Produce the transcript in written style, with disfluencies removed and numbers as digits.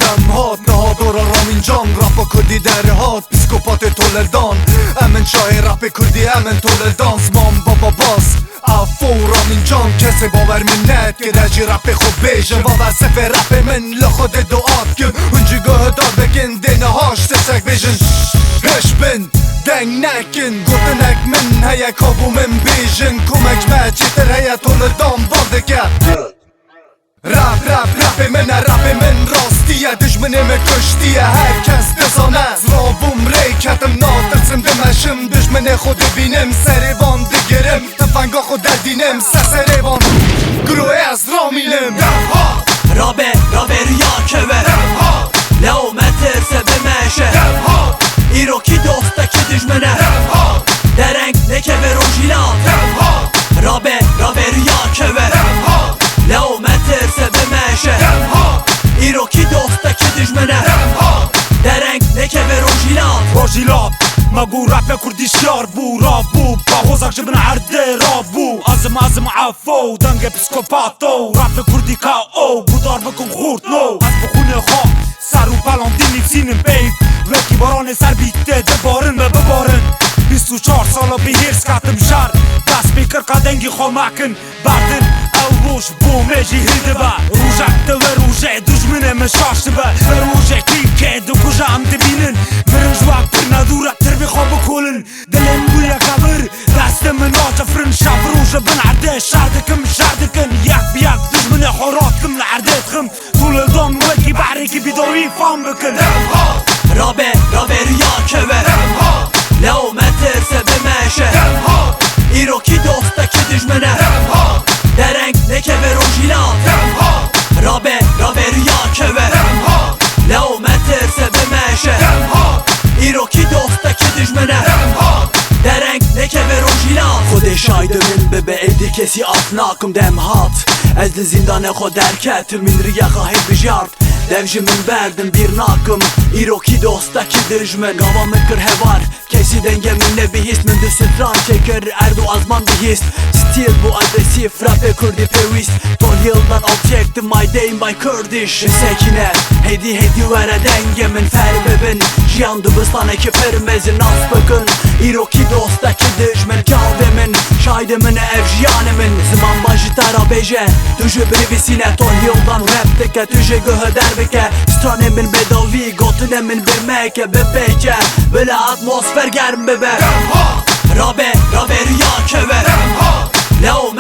دم هات نهادارا رامین جان رپ کردی در هات پسیکوپات تولردان امن چای رپ کردی امن تولردان زمان بابا باس افو رامین جان کسی باور منت که رجی رپ خوب بیجن و وصف رپ من لخود دعات کن اونجی گاه دار بکن دینه هاش تسک بیجن هش بن دنگ نکن گفتنک من هیا کابو من بیجن کمک ما چیتر هیا تولردان بالده کرد رپ من راستیه دشمنم کشتیه هرکس بزانه زرابم ری کتم ناترسم دمشم دشمن خود بینم سریوان دگرم تفنگا خود دینم سسریوان گروه از رامینم رابه ریا کبه لو مترسه بمشه ایرو کی دوسته کی دشمنه درنگ نکه به روژیلات رابه ریا کبه لو مترسه بمشه ایرو کی دوسته کی دشمنه درنگ نکه به روژیلات مگو رپ کردی شیار بو را بو با غوزک جبن عرده را بو ازم عفو دنگ پسیکوپاتو رپ کردی کا او بودار بکن خورد نو از بخونه خواه سر و پلان دینی سینم بیف وکی باران سر بیته دبارن و ببارن 24 سالا به هرس کتم شر دست بیکر قدنگی خواه مکن بردن او روش بو میجی هیده با روژک دو روژه دشمنه مشاشته با روژه کلیب که دو کجا هم دبینن مرنج وقت ندورت تر بخواه بکولن دلم بویا کبر دست من آجا فرن شب روژه بن عرده شردکن یک بیک دشمنه خوراتکم لعرده تخم طول دان وکی بحرکی بیداوی فام بکن رابه ریا کبه لو مترسه بمشه ایرو کی دوسته کی دشمنه درنگ نکه به روژیلات رابه ریا کبه لو مترسه بمشه ایرو کی دوسته کی دشمنه درنگ نکه به روژیلات خود شایدمین به ایدی کسی افناکم دم هات از زندان خود درکت من ریا خواهی بجارد devji min berdim bir nakım İro ki dosta ki dijmen Gavamı kır hevar Kesi denge min ne bihist Min du sütran çeker erdu azman bihist Stil bu agresif rape kurdi pewist Ton yıldan objektim my day my kurdish Sekine hedi vere denge min ferbebin Jiyandı bıstan eki fermezin az bakın İro ki dosta ki dijmen Kavemin şaydemin ev jiyanemin Zaman başı tara beje Tüjü brivisine ton yıldan rap deke Tüjü göhe derbeke Stranemin bedavi Gotunemin bir meke bebeke Böyle atmosfer germ bebe Rabe rya keve Leo